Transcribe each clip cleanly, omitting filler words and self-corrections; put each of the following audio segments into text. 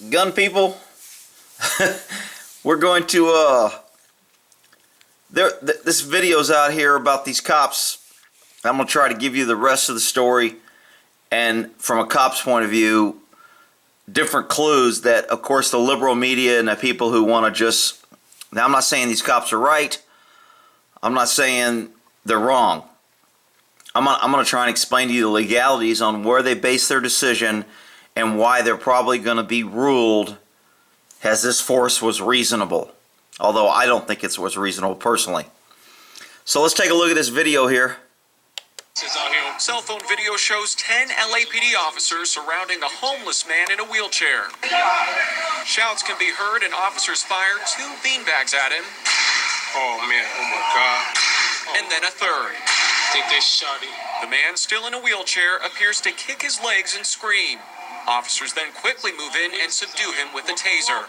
gun people, we're going to this video's out here about these cops. I'm going to try to give you the rest of the story, and from a cop's point of view, different clues that, of course, the liberal media and the people who want to just... Now, I'm not saying these cops are right. I'm not saying they're wrong. I'm going to try and explain to you the legalities on where they base their decision and why they're probably going to be ruled as this force was reasonable. Although I don't think it was reasonable personally. So let's take a look at this video here. Cell phone video shows 10 LAPD officers surrounding a homeless man in a wheelchair. Shouts can be heard and officers fired 2 beanbags at him. Oh man, oh my God. And then a third. I think they shot him. The man, still in a wheelchair, appears to kick his legs and scream. Officers then quickly move in and subdue him with a taser.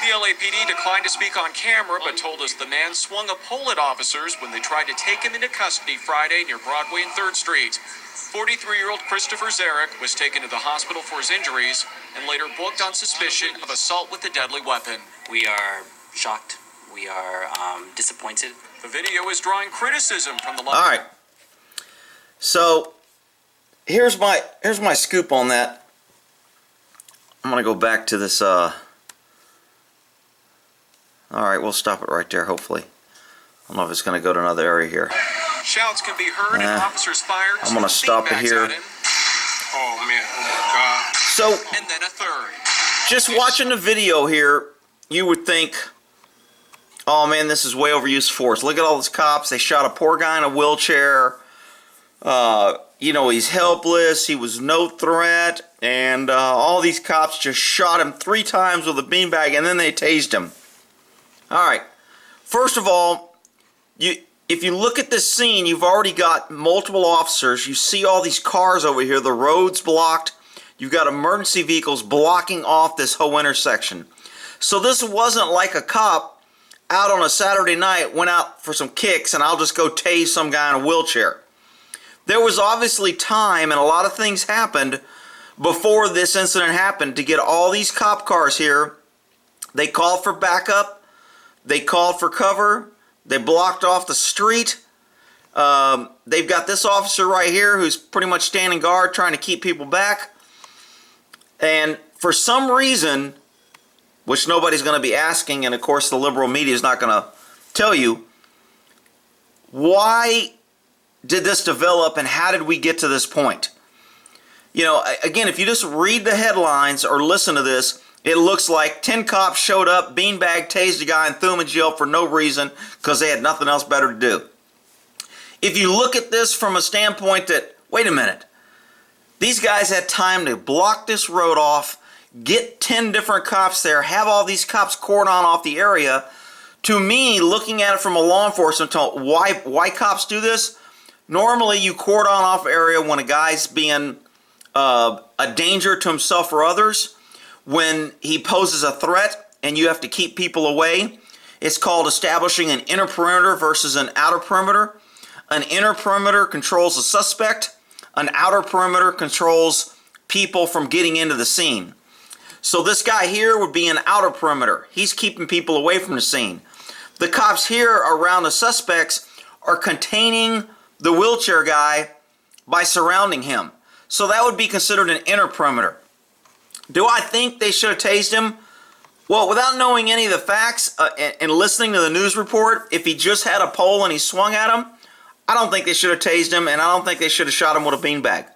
The LAPD declined to speak on camera, but told us the man swung a pole at officers when they tried to take him into custody Friday near Broadway and 3rd Street. 43-year-old Christopher Zarek was taken to the hospital for his injuries and later booked on suspicion of assault with a deadly weapon. We are shocked. We are disappointed. The video is drawing criticism from the... All right. So here's my scoop on that. I'm going to go back to this... All right, we'll stop it right there, hopefully. I don't know if it's going to go to another area here. Shouts can be heard and officers fired. I'm going to stop it here. Oh man, oh my God. So, and then a third. Just watching the video here, you would think, oh man, this is way overused force. Look at all these cops. They shot a poor guy in a wheelchair. You know, he's helpless. He was no threat. And all these cops just shot him 3 times with a beanbag and then they tased him. All right. First of all, if you look at this scene, you've already got multiple officers. You see all these cars over here. The road's blocked. You've got emergency vehicles blocking off this whole intersection. So this wasn't like a cop out on a Saturday night, went out for some kicks, and I'll just go tase some guy in a wheelchair. There was obviously time, and a lot of things happened before this incident happened to get all these cop cars here. They called for backup. They called for cover. They blocked off the street. They've got this officer right here who's pretty much standing guard trying to keep people back. And for some reason, which nobody's going to be asking, and of course the liberal media is not going to tell you, why did this develop and how did we get to this point? You know, again, if you just read the headlines or listen to this, it looks like 10 cops showed up, beanbag, tased a guy, and threw him in jail for no reason because they had nothing else better to do. If you look at this from a standpoint that, wait a minute, these guys had time to block this road off, get 10 different cops there, have all these cops cordon off the area. To me, looking at it from a law enforcement tone, why cops do this? Normally, you cordon off area when a guy's being a danger to himself or others. When he poses a threat and you have to keep people away. It's called establishing an inner perimeter versus an outer perimeter. An inner perimeter controls the suspect. An outer perimeter controls people from getting into the scene. So this guy here would be an outer perimeter. He's keeping people away from the scene. The cops here around the suspects are containing the wheelchair guy by surrounding him. So that would be considered an inner perimeter. Do I think they should have tased him? Well, without knowing any of the facts and listening to the news report, if he just had a pole and he swung at him, I don't think they should have tased him, and I don't think they should have shot him with a beanbag.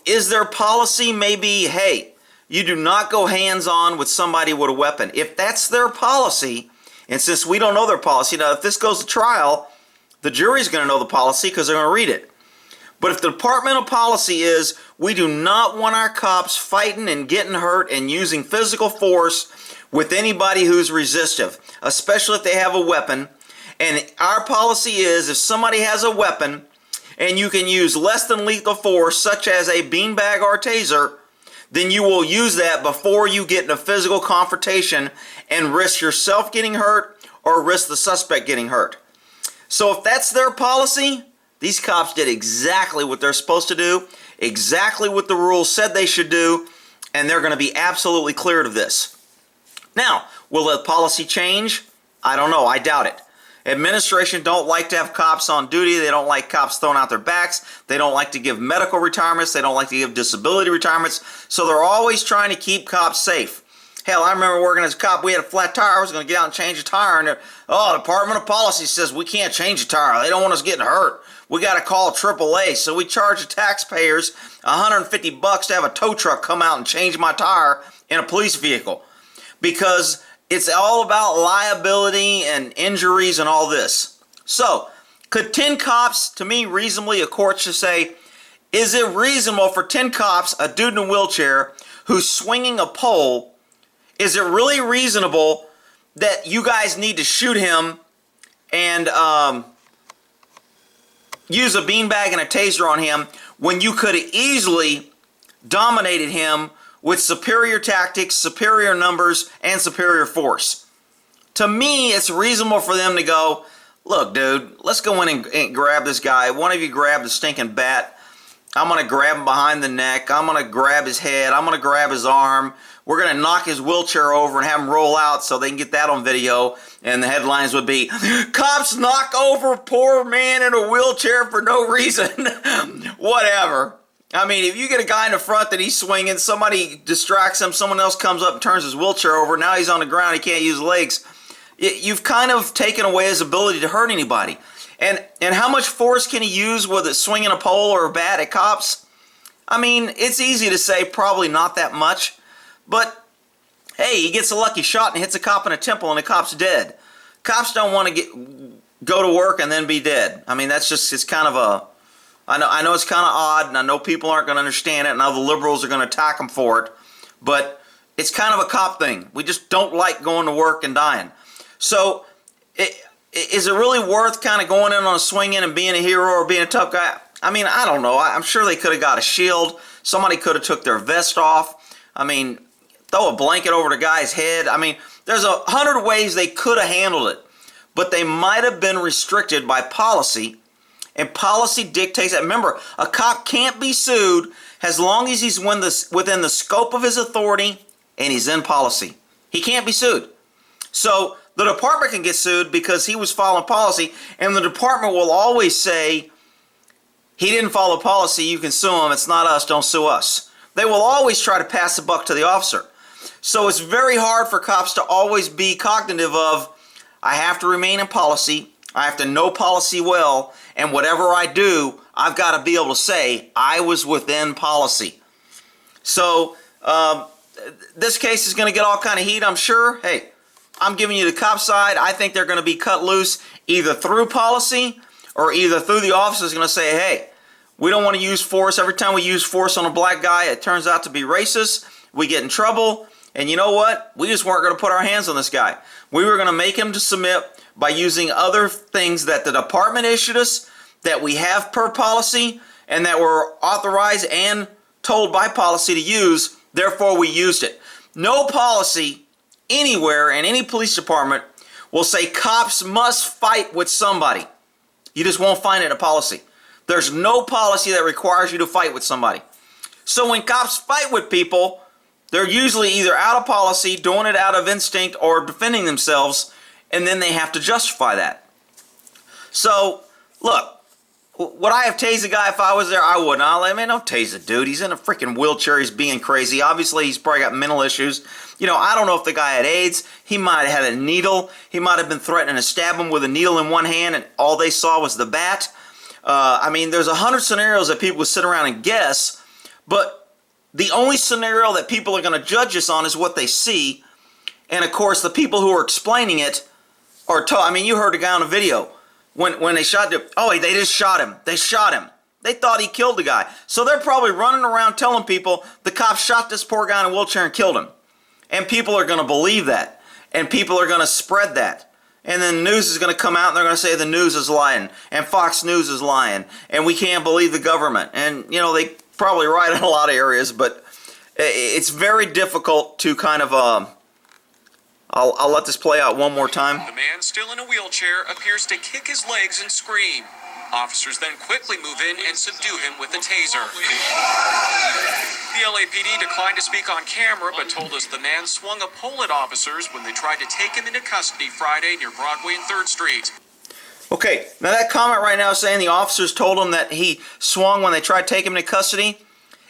Is their policy maybe, hey, you do not go hands-on with somebody with a weapon? If that's their policy, and since we don't know their policy, now if this goes to trial, the jury's going to know the policy because they're going to read it. But if the departmental policy is we do not want our cops fighting and getting hurt and using physical force with anybody who's resistive, especially if they have a weapon, and our policy is if somebody has a weapon and you can use less than lethal force such as a beanbag or a taser, then you will use that before you get in a physical confrontation and risk yourself getting hurt or risk the suspect getting hurt. So if that's their policy, these cops did exactly what they're supposed to do. exactly what the rules said they should do, and they're going to be absolutely cleared of this. Now, will the policy change? I don't know. I doubt it. Administration don't like to have cops on duty. They don't like cops throwing out their backs. They don't like to give medical retirements. They don't like to give disability retirements. So they're always trying to keep cops safe. Hell, I remember working as a cop. We had a flat tire. I was going to get out and change a tire. And Department of Policy says we can't change a tire. They don't want us getting hurt. We got to call AAA. So we charge the taxpayers $150 to have a tow truck come out and change my tire in a police vehicle. Because it's all about liability and injuries and all this. So, could 10 cops, to me, reasonably, a court should say, is it reasonable for 10 cops, a dude in a wheelchair, who's swinging a pole, is it really reasonable that you guys need to shoot him and use a beanbag and a taser on him when you could have easily dominated him with superior tactics, superior numbers, and superior force? To me, it's reasonable for them to go, look, dude, let's go in and grab this guy. One of you grab the stinking bat. I'm going to grab him behind the neck. I'm going to grab his head. I'm going to grab his arm. We're going to knock his wheelchair over and have him roll out so they can get that on video. And the headlines would be, cops knock over poor man in a wheelchair for no reason. Whatever. I mean, if you get a guy in the front that he's swinging, somebody distracts him, someone else comes up and turns his wheelchair over, now he's on the ground, he can't use his legs. You've kind of taken away his ability to hurt anybody. And how much force can he use with it swinging a pole or a bat at cops? I mean, it's easy to say probably not that much, but hey, he gets a lucky shot and hits a cop in a temple and the cop's dead. Cops don't want to go to work and then be dead. I mean, it's kind of a... I know it's kind of odd, and I know people aren't going to understand it, and now the liberals are going to attack them for it, but it's kind of a cop thing. We just don't like going to work and dying. So, is it really worth kind of going in on a swing-in and being a hero or being a tough guy? I mean, I don't know. I'm sure they could have got a shield. Somebody could have took their vest off. I mean, throw a blanket over the guy's head. I mean, there's 100 ways they could have handled it, but they might have been restricted by policy. And policy dictates that. Remember, a cop can't be sued as long as he's within the scope of his authority and he's in policy. He can't be sued. So the department can get sued because he was following policy, and the department will always say, he didn't follow policy, you can sue him, it's not us, don't sue us. They will always try to pass the buck to the officer. So it's very hard for cops to always be cognitive of, I have to remain in policy, I have to know policy well, and whatever I do, I've got to be able to say, I was within policy. So, this case is going to get all kind of heat, I'm sure. Hey, I'm giving you the cop side. I think they're going to be cut loose either through policy or either through the officers going to say, hey, we don't want to use force. Every time we use force on a black guy, it turns out to be racist. We get in trouble. And you know what? We just weren't going to put our hands on this guy. We were going to make him to submit by using other things that the department issued us, that we have per policy, and that were authorized and told by policy to use. Therefore, we used it. No policy anywhere in any police department will say cops must fight with somebody. You just won't find it in a policy. There's no policy that requires you to fight with somebody. So when cops fight with people, they're usually either out of policy, doing it out of instinct, or defending themselves, and then they have to justify that. So, look, would I have tased a guy if I was there? I wouldn't. I'll let him, man, don't tase a dude. He's in a freaking wheelchair. He's being crazy. Obviously, he's probably got mental issues. You know, I don't know if the guy had AIDS. He might have had a needle. He might have been threatening to stab him with a needle in one hand, and all they saw was the bat. I mean, there's 100 scenarios that people would sit around and guess, but the only scenario that people are going to judge us on is what they see. And, of course, the people who are explaining it are I mean, you heard the guy on the video. When they shot him, they just shot him. They shot him. They thought he killed the guy. So they're probably running around telling people the cops shot this poor guy in a wheelchair and killed him. And people are going to believe that. And people are going to spread that. And then the news is going to come out and they're going to say the news is lying. And Fox News is lying. And we can't believe the government. And, you know, they probably right in a lot of areas. But it's very difficult to kind of... I'll let this play out one more time. The man still in a wheelchair appears to kick his legs and scream. Officers then quickly move in and subdue him with a taser. The LAPD declined to speak on camera, but told us the man swung a pole at officers when they tried to take him into custody Friday near Broadway and 3rd Street. Okay, now that comment right now saying the officers told him that he swung when they tried to take him into custody,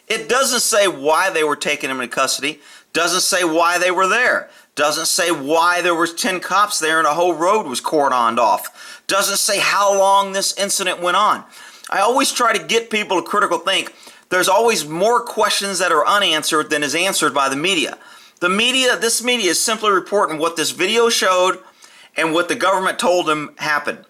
it doesn't say why they were taking him into custody, doesn't say why they were there, doesn't say why there was 10 cops there and a whole road was cordoned off, doesn't say how long this incident went on. I always try to get people to critical think. There's always more questions that are unanswered than is answered by the media. This media is simply reporting what this video showed and what the government told them happened.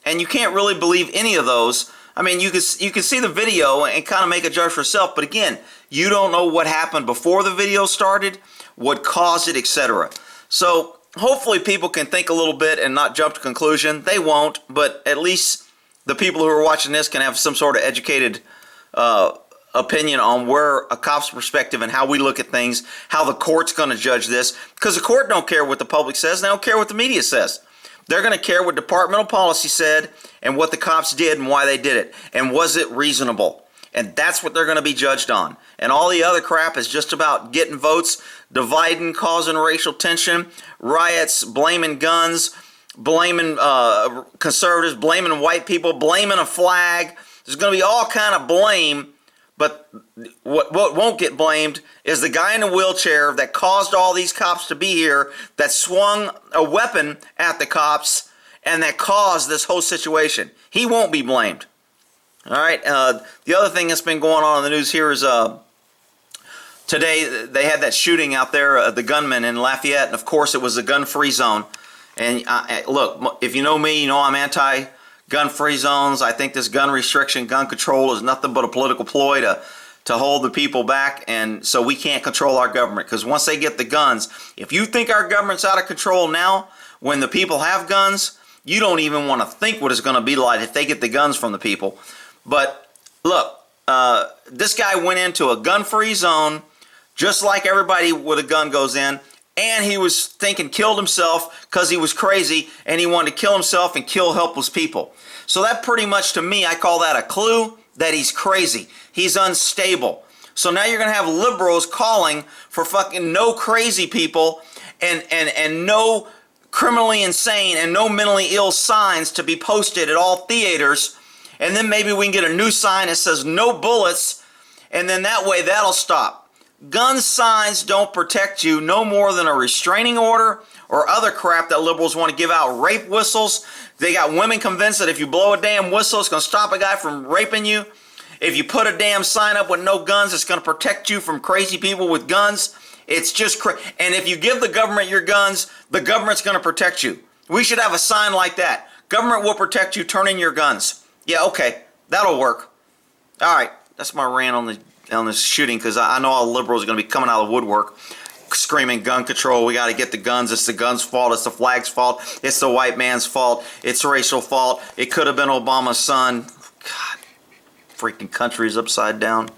And you can't really believe any of those. I mean, you can see the video and kind of make a judge for yourself, but again, you don't know what happened before the video started, what caused it, etc. So hopefully people can think a little bit and not jump to conclusion. They won't, but at least the people who are watching this can have some sort of educated opinion on where a cop's perspective and how we look at things, how the court's going to judge this, because the court don't care what the public says, they don't care what the media says. They're going to care what departmental policy said and what the cops did and why they did it, and was it reasonable. And that's what they're going to be judged on. And all the other crap is just about getting votes, dividing, causing racial tension, riots, blaming guns, blaming conservatives, blaming white people, blaming a flag. There's going to be all kind of blame, but what won't get blamed is the guy in the wheelchair that caused all these cops to be here, that swung a weapon at the cops, and that caused this whole situation. He won't be blamed. All right. The other thing that's been going on in the news here is today they had that shooting out there, the gunman in Lafayette, and of course it was a gun-free zone. And look, if you know me, you know I'm anti-gun-free zones. I think this gun restriction, gun control is nothing but a political ploy to hold the people back, and so we can't control our government. Because once they get the guns, if you think our government's out of control now, when the people have guns, you don't even want to think what it's going to be like if they get the guns from the people. But look, this guy went into a gun-free zone just like everybody with a gun goes in, and he was thinking killed himself because he was crazy and he wanted to kill himself and kill helpless people. So that pretty much, to me, I call that a clue that he's crazy. He's unstable. So now you're going to have liberals calling for fucking no crazy people and no criminally insane and no mentally ill signs to be posted at all theaters. And then maybe we can get a new sign that says no bullets, and then that way that'll stop. Gun signs don't protect you no more than a restraining order or other crap that liberals want to give out. Rape whistles. They got women convinced that if you blow a damn whistle, it's going to stop a guy from raping you. If you put a damn sign up with no guns, it's going to protect you from crazy people with guns. It's just and if you give the government your guns, the government's going to protect you. We should have a sign like that. Government will protect you, turn in your guns. Yeah, okay, that'll work. All right, that's my rant on this shooting, because I know all the liberals are going to be coming out of the woodwork screaming gun control. We got to get the guns. It's the gun's fault. It's the flag's fault. It's the white man's fault. It's racial fault. It could have been Obama's son. God, freaking country is upside down.